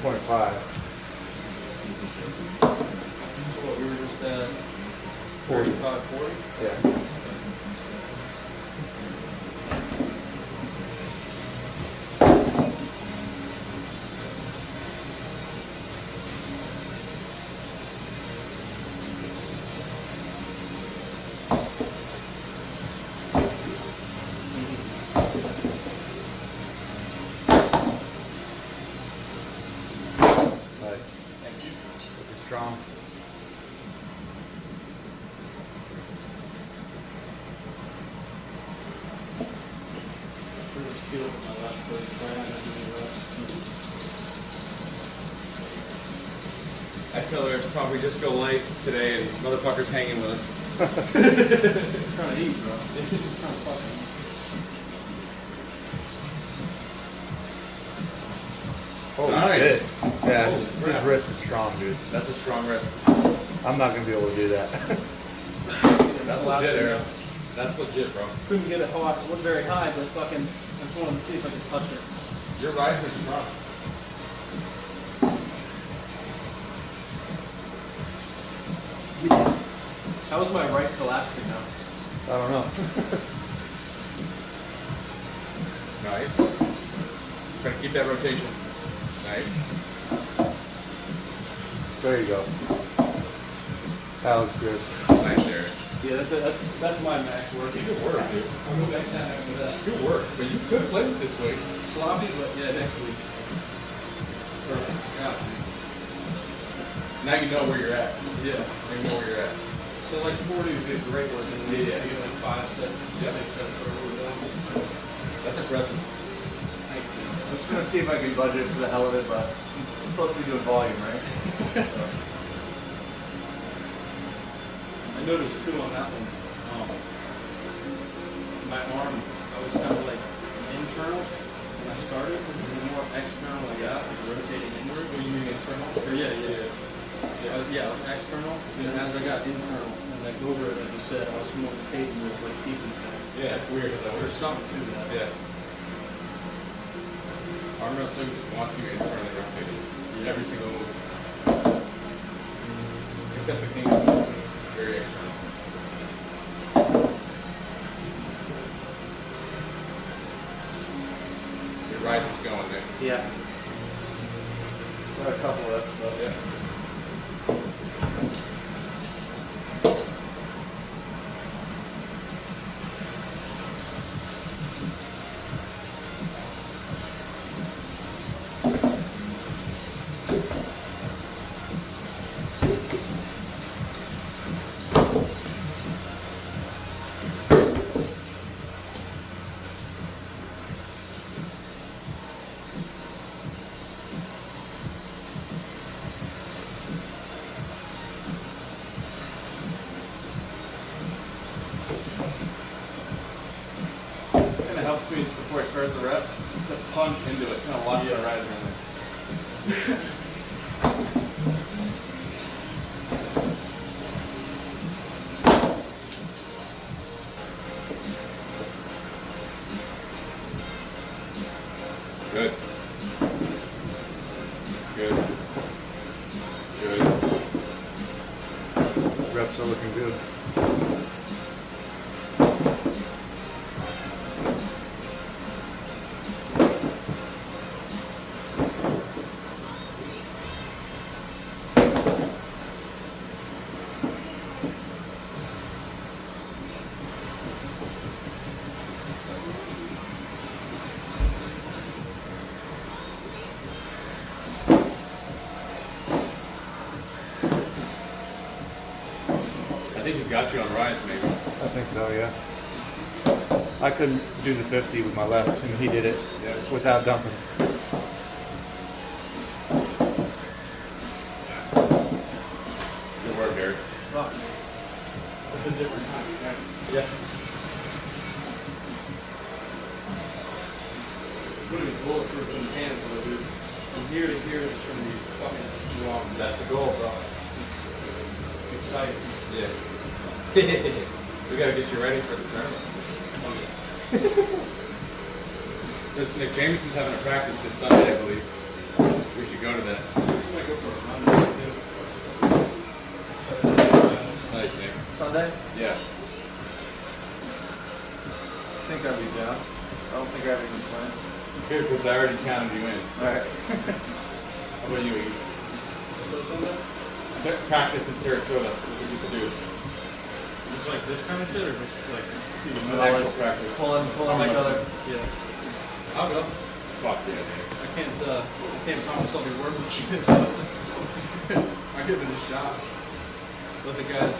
26.5. So what, we were just at 35, 40? Yeah. Nice. Thank you. Looking strong. We're just feeling my left foot. Right on the I tell her it's probably disco light today and motherfucker's hanging with us. trying to eat, bro. Trying to fucking eat. Holy Nice. shit. Yeah, Holy his crap. wrist is strong, dude. That's a strong rest. I'm not gonna be able to do that. That's legit, Aaron. That's legit, bro. Couldn't get it high. It wasn't very high, but fucking, I just wanted to see if I could touch it. Your rise is strong. How was my right collapsing now? I don't know. Nice. Trying to keep that rotation. Nice. There you go. That looks good. Nice, Aaron. Yeah, that's my max work. Good work, dude. I'll go back down after that. Good work. But you could play with this weight. Sloppy, but yeah, next week. Yeah. Now you know where you're at. Yeah. Now you know where you're at. So like 40 would be great work, and maybe Yeah. I get like 5 sets, Yeah. 6 sets, whatever we're doing. That's impressive. Thanks, man. I'm just gonna see if I can budget for the hell of it, but I'm supposed to be doing volume, right? I noticed too on that one. My arm, I was kind of like internal when I started, and the more external I got, like rotating inward. What do you mean internal? Or yeah. I was external, and then as I got internal, and like over it, like you said, I was more capable of like keeping it. Yeah, it's weird. There's something to that. Yeah. Arm wrestling just wants you internally rotating. Every single move. Except the king move. Very external. Your riser's going there. Yeah. Got a couple left, but Yeah. Kind of helps me before I start the rep to punch into it, kind of watch the riser in there. Good. Good. Good. reps are looking good. I think he's got you on rise, maybe. I think so, yeah. I couldn't do the 50 with my left, and he did it Yeah. without dumping. Good work, Eric. Fuck. It's a different time, right? Yeah. Putting a bulletproof in his hands, though, dude. From here to here, it's gonna be fucking wrong. That's the goal, bro. It's exciting. Yeah. We gotta get you ready for the tournament. This Nick Jameson's having a practice this Sunday, I believe. We should go to that. Sunday? Yeah. I think I'll be down. I don't think I have any plans. Good, because I already counted you in. Alright. How about you, Iggy? So Sunday? Practice in Sarasota. What did you do? Just like this kind of shit, or just like Actual practice. Pulling each other. yeah. I'll go. Fuck yeah, man. I can't promise I'll be working shit. I'll give it a shot. Let the guys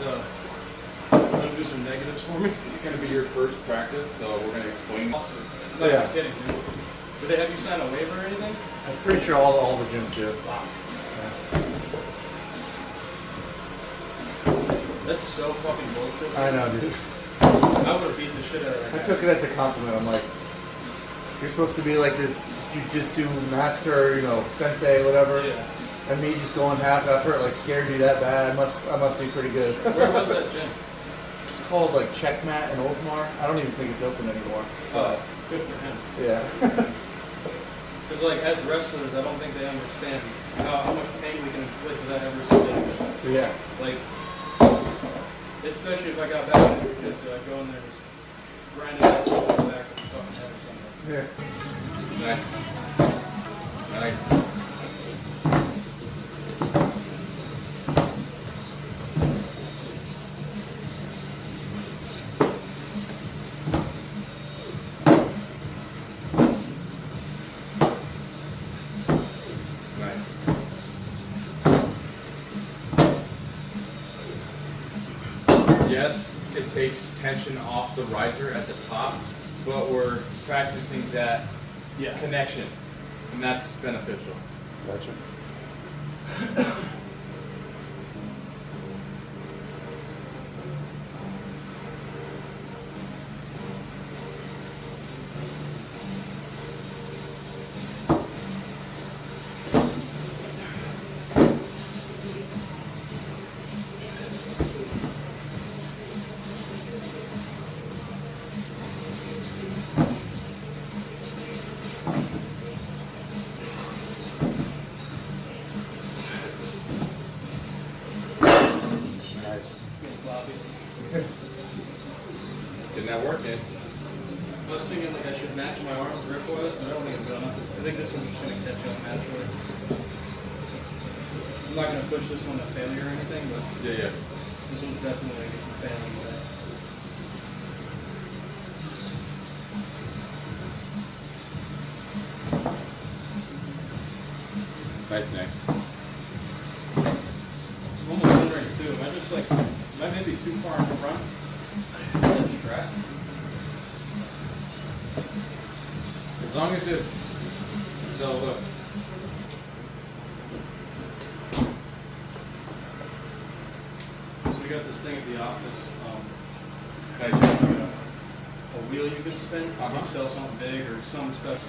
let them do some negatives for me. It's gonna be your first practice, so we're gonna explain. Awesome. No, Yeah. you're kidding, dude. Did they have you sign a waiver or anything? I'm pretty sure all the gyms do. Wow. Yeah. That's so fucking bullshit. I know, dude. I would have beat the shit out of that I guy. took it as a compliment. I'm like, you're supposed to be like this jujitsu master, you know, sensei, whatever. Yeah. And me just going half effort, like scared you that bad. I must be pretty good. Where was that gym? It's called like Checkmat in Oldsmar. I don't even think it's open anymore. Oh, good for him. Yeah. Because like as wrestlers, I don't think they understand how much pain we can inflict without ever submitting it. Yeah. Like, especially if I got back into jiu-jitsu, I'd go in there and just grind it out to the back of the fucking head or something. Nice. Nice. Yes, it takes tension off the riser at the top, but we're practicing that Yeah. connection, and that's beneficial. Gotcha. Nice. Getting sloppy. Didn't that work, man? I was thinking like I should match my arms grip-wise, but I don't think I'm gonna. I think this one's just gonna catch up naturally. I'm not gonna push this one to failure or anything, but Yeah, yeah. this one's definitely gonna get some failing with it. Nice, Nick. I'm almost wondering too, am I just like, am I maybe too far in front of the track? As long as it's so look. So we got this thing at the office, Nice. a wheel you can spin. Uh-huh. You sell something big or something special.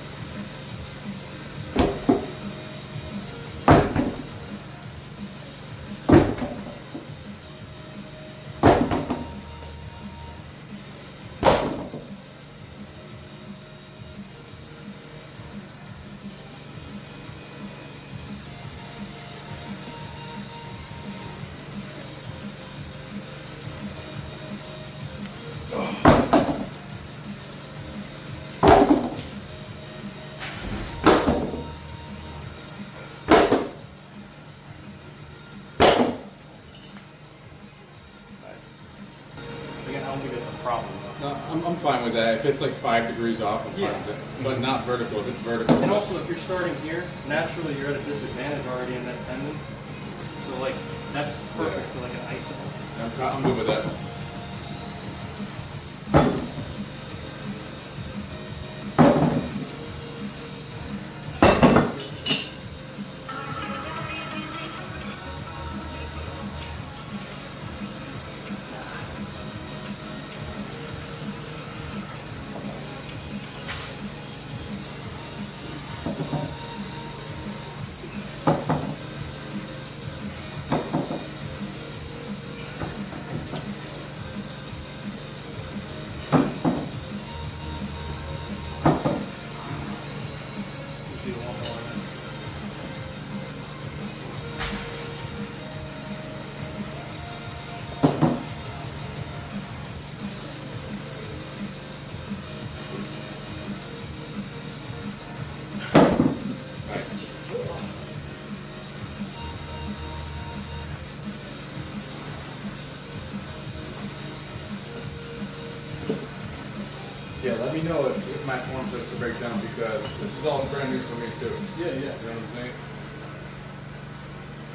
Again, I don't think that's a problem though. No, I'm fine with that. If it's like 5 degrees off, I'm fine Yeah. with it. But not vertical. If it's vertical. And also, if you're starting here, naturally you're at a disadvantage already in that tendon. So like, that's perfect for like an ISO. I'm good with that. let me know if my form starts to break down because this is all brand new for me too. Yeah, yeah. You know what I'm saying?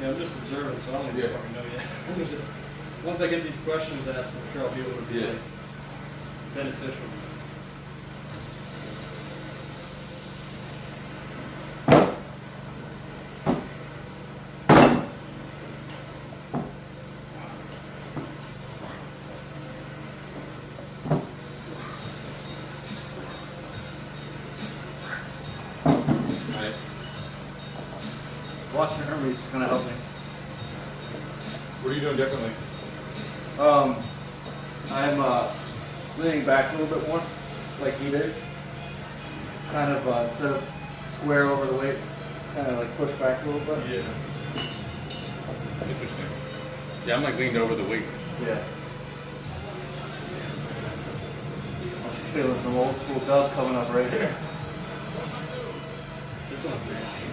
Yeah, I'm just observing, so I don't even Yeah. fucking know yet. Once I get these questions asked, I'm sure I'll be able to be Yeah. like, beneficial. Nice. Watching Hermes is gonna help me. What are you doing differently? I'm leaning back a little bit more, like he did. Kind of instead of square over the weight, kind of like push back a little bit. Yeah. Interesting. Yeah, I'm like leaned over the weight. Yeah. I'm feeling some old school dub coming up right here. This one's nasty.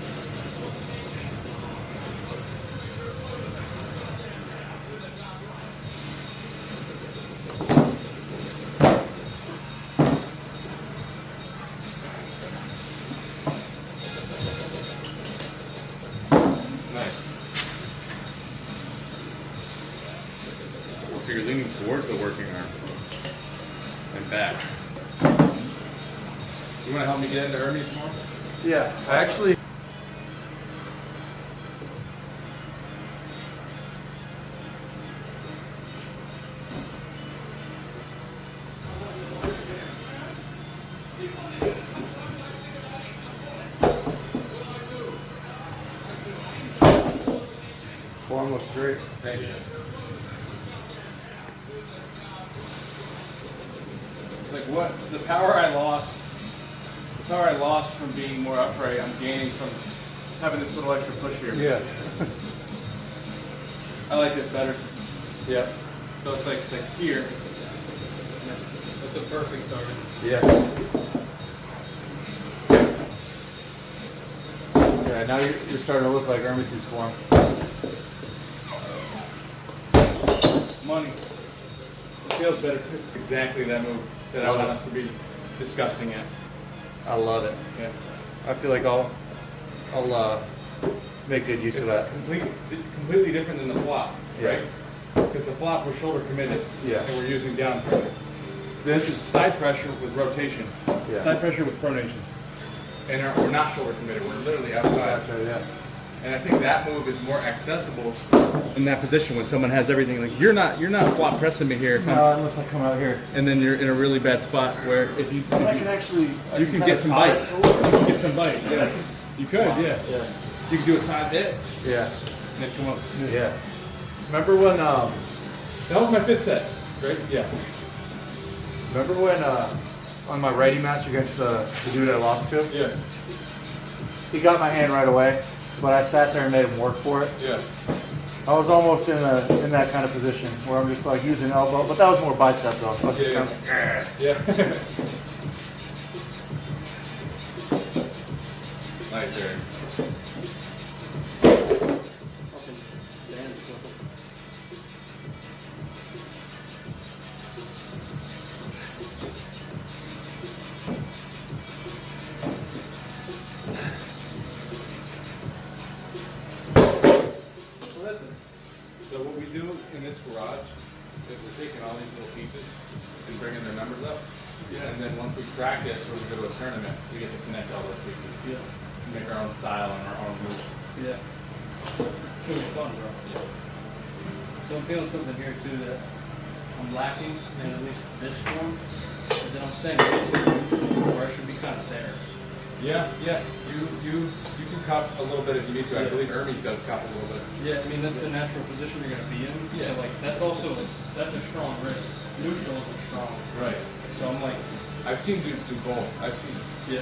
Nice. So you're leaning towards the working arm and back. You want to help me get into Hermes more? Yeah, I actually. Form looks great. Thank you. It's like what the power I lost from being more upright, I'm gaining from having this little extra push here. Yeah. I like this better. Yeah. So it's like here. That's a perfect start. Yeah. Yeah. Now you're starting to look like Hermes' form. Money. It feels better too. Exactly that move that I want us to be disgusting at. I love it. Yeah. I feel like I'll make good use of that. Completely different than the flop, Yeah. right? Because the flop we're shoulder committed, Yeah. and we're using down pressure. This is side pressure with rotation, Yeah. Side pressure with pronation. and we're not shoulder committed. We're literally outside. Gotcha, yeah. And I think that move is more accessible in that position when someone has everything. Like you're not flop pressing me here, if I'm- No, unless I come out here. and then you're in a really bad spot where if you I can actually. I you can kinda get some tie bite. it a little bit. You can get some bite. Yeah, you could. Yeah, Yeah. you could do a tied hit Yeah. and then come up. Yeah. Remember when? That was my fifth set, right? Yeah. Remember when on my righty match against the dude I lost to? Yeah. He got my hand right away, but I sat there and made him work for it. Yeah. I was almost in that kind of position where I'm just like using elbow, but that was more bicep though. I was just Yeah. kind of like, Yeah. Nice, Eric. Fucking dance. So what we do in this garage is we're taking all these little pieces and bringing their numbers up. Yeah. And then once we practice or we go to a tournament, we get to connect all those pieces. Yeah. Make our own style and our own moves. Yeah. It's gonna be fun, bro. Yeah. So I'm feeling something here too that I'm lacking in at least this form, is that I'm staying where I should be kind of there. Yeah, yeah. You can cup a little bit if you need to. I believe Hermes does cup a little bit. Yeah, I mean that's the natural position you're gonna be in. Yeah. So like that's also that's a strong wrist. Neutral isn't strong. Right. So I'm like, I've seen dudes do both. I've seen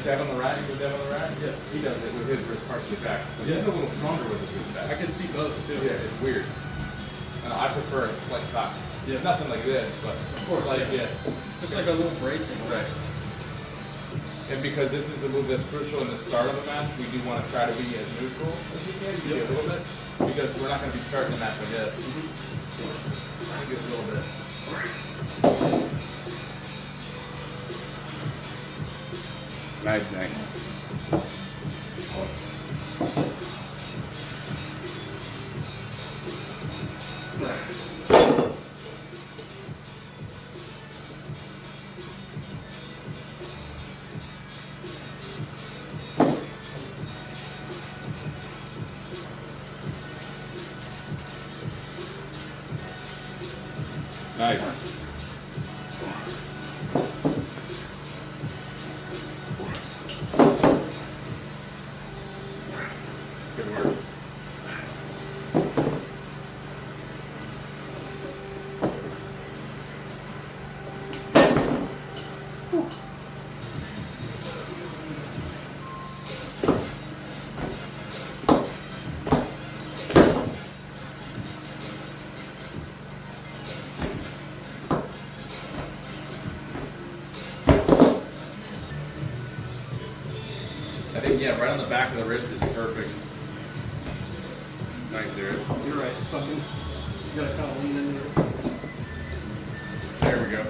Dev on the rack. You go Dev on the rack? Yeah. He does it with his wrist partially back. But Yeah. he's a little stronger with his wrist back. I can see both too. Yeah, it's weird. And I prefer a slight cock. Yeah. Nothing like this, but course, like yeah. Just like a little bracing. Right. And because this is the move that's crucial in the start of a match, we do want to try to be as neutral as we can, maybe a little bit, because we're not going to be starting the match like this. I think it's a little bit. Nice, Nick. Nice. Good work. I think, yeah, right on the back of the wrist is perfect. Nice, there. You're right. Fucking, you gotta kind of lean into it. There we go.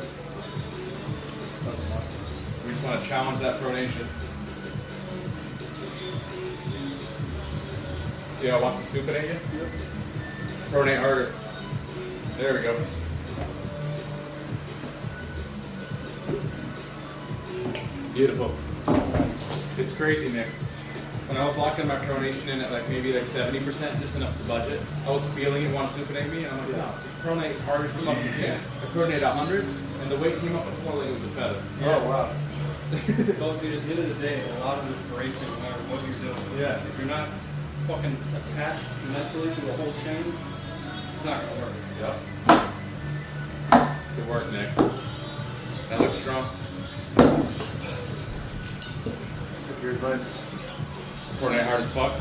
We just want to challenge that pronation. See how it wants to supinate you? Yep. Pronate harder. There we go. Beautiful. It's crazy, Nick. When I was locking my pronation in at like maybe like 70%, just enough to budget, I was feeling it want to supinate me, and I'm like, no, pronate harder, come up, yeah. I pronated 100, and the weight came up at 4 like it was a feather. Oh, wow. So at the end of the day, a lot of this bracing, no matter what you're doing. Yeah. If you're not fucking attached mentally to the whole chain, it's not gonna work. Yep. Good work, Nick. That looks strong. Took your advice. Pronate hard as fuck.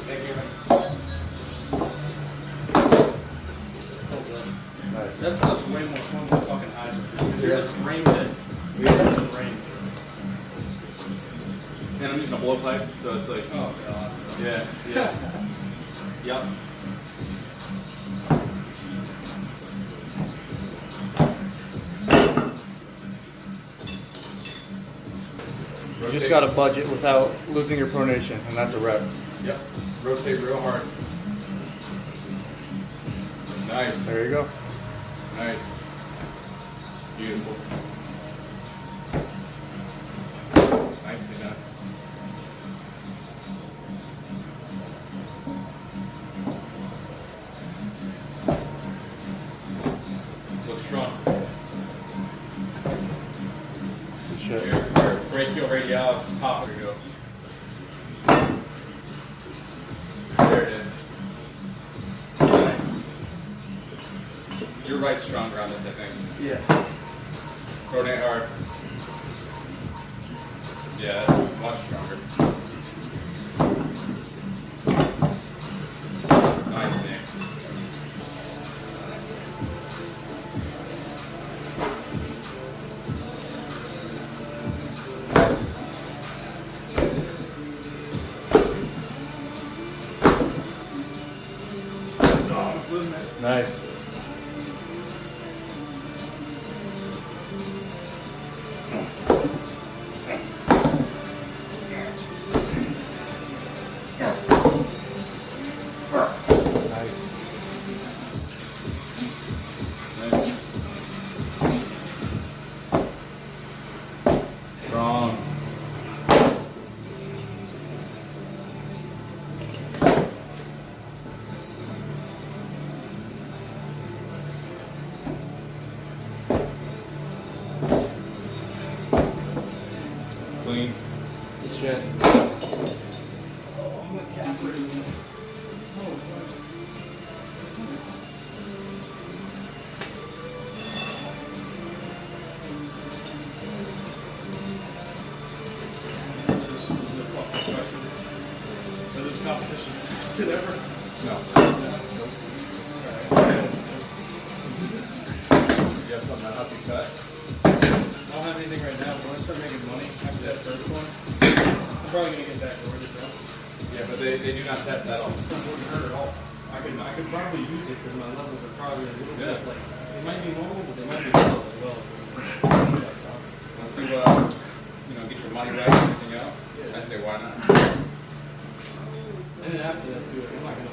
Thank you. Nice. That stuff's way more fun than fucking high. Because you're Yeah. just brain dead. That's a brain. And I'm using a blowpipe, so it's like, Oh, God. yeah, yeah. Yep. You just got to budget without losing your pronation, and that's a rep. Yep. Rotate real hard. Nice. There you go. Nice. Beautiful. Nicely done. Looks strong. Good shit. Here, brachial radialis, pop. There we go. There it is. Nice. Your right's stronger on this, I think. Yeah. Pronate hard. Yeah, that's much stronger. Nice, Nick. Oh, it's losing it. Nice. Nice. Nice. Strong. Clean. Good shit. Oh, I'm a cat for it. Oh, this is a fucking question. Are those competitions tested ever? No. Alright. You have something that'll help you cut? I don't have anything right now, but when I start making money after that first one, I'm probably gonna get back ordered though. Yeah, but they do not test that all. It wouldn't hurt at all. I could probably use it because my levels are probably a little Yeah. bit like They might be normal, but they might be low as well. Once you, get your money back and everything else, I say why not? And then after that too, I'm not gonna.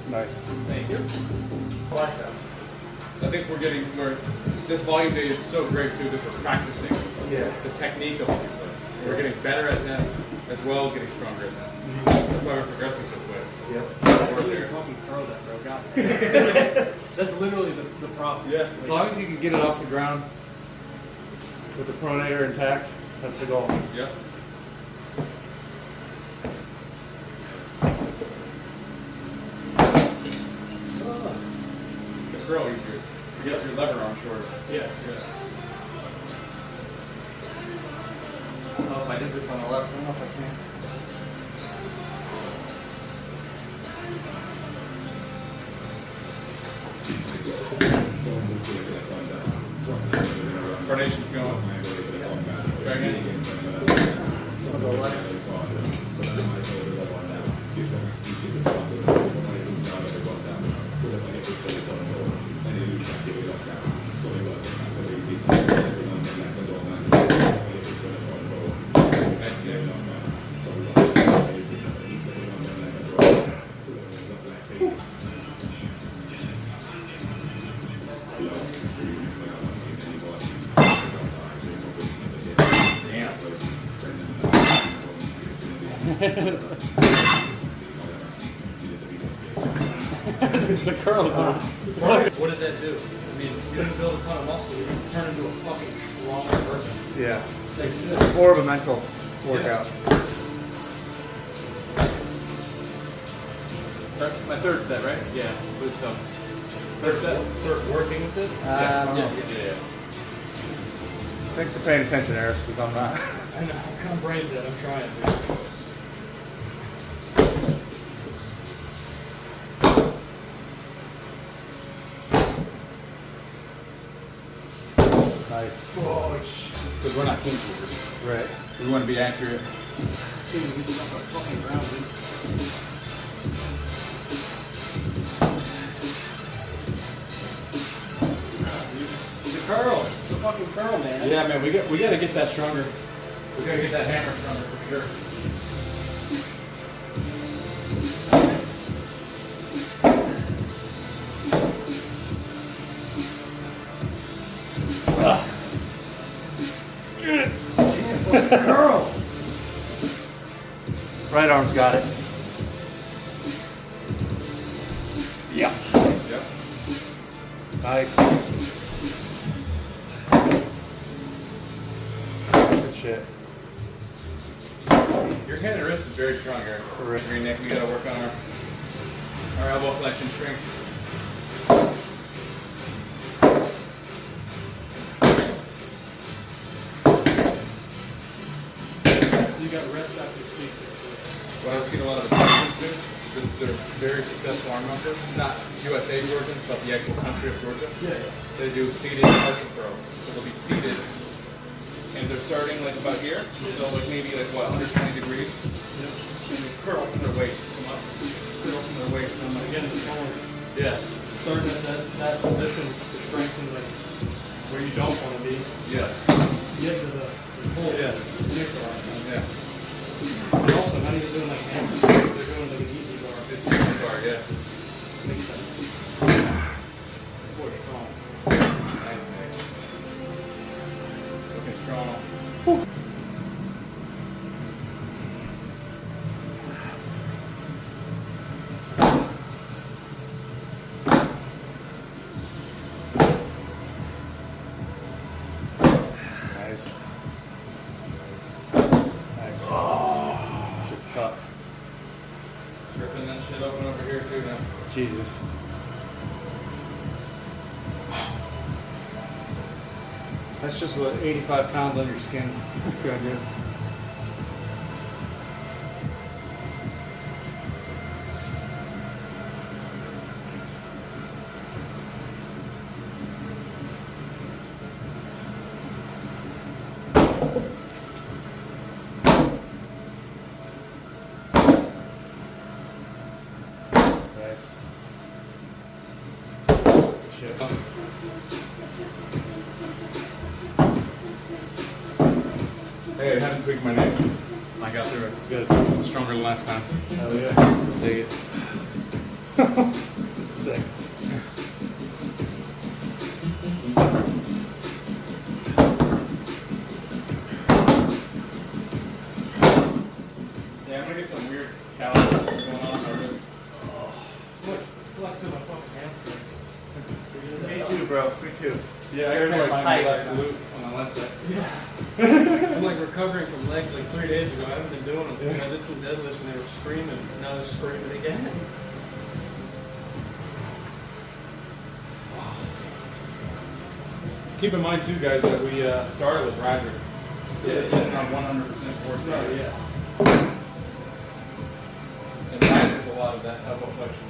Nice. Thank you. I think this volume day is so great too because we're practicing the technique of all these lifts. We're getting better at them as well as getting stronger at them. That's why we're progressing so quick. Yep. We're there. Fucking pro that broke out. That's literally the problem. Yeah. As long as you can get it off the ground with the pronator intact, that's the goal. Yep. The curl easier. I guess your lever arm shorter. Yeah. Yeah. Oh, if I did this on the left, I don't know if I can. Pronation's going. Try again. I'll go left. It's the curl, though. What did that do? I mean, you didn't build a ton of muscle. You turned into a fucking stronger person. Yeah. It's It's more of a mental workout. My third set, right? Yeah. With third set. Third working with this? I don't know. Yeah. Thanks for paying attention, Eris, because I'm not. I know. I'm kind of brain dead. I'm trying to. Nice. Oh, shit. Because we're not kink movers. Right. We want to be accurate. Dude, we did not fucking ground, dude. The curl. The fucking curl, man. Yeah, man, we got to get that stronger. We got to get that hammer stronger for sure. Curl! Right arm's got it. Yeah. Yep. Nice. Good shit. Your hand and wrist is very strong, Eric. Correct. Your neck, we got to work on our elbow flexion strength. So you got reps after speak. What I've seen a lot of the Georgians do, they're very successful arm wrestlers, not USA Georgians, but the actual country of Georgia. Yeah. They do seated partial curls. So they'll be seated, and they're starting like about here, so like maybe like what, 120 degrees, and they curl from their waist, come up, curl from their waist, and I'm like, Again, it's only yeah, starting at that position to strengthen like where you don't want to be. yeah, Get to the pull. Yeah. Kick a lot of times. yeah. And also, not even doing like hammers. They're doing like an easy bar. It's a bar, yeah. Makes sense. Boy, strong. Nice, man. Looking strong. Nice. Nice. Shit's tough. Ripping that shit open over here too now. Jesus. I That's just what 85 pounds on your skin is gonna do. Nice. Shit. Hey, I haven't tweaked my neck. I got through it. Good. Stronger than last time. Hell yeah. Take it. Sick. Yeah, I'm gonna get some weird calories going on. Look, flexing my fucking hamstrings. Me too, bro. Me too. Yeah, I They're can like find tight my right left now. glute on my left side. Yeah. I'm like recovering from legs like 3 days ago. I haven't been doing them. I did some deadlifts and they were screaming. Now they're screaming again. Keep in mind too, guys, that we started with riser. So this isn't on 100% force. Yeah. And riser's a lot of that elbow flexion.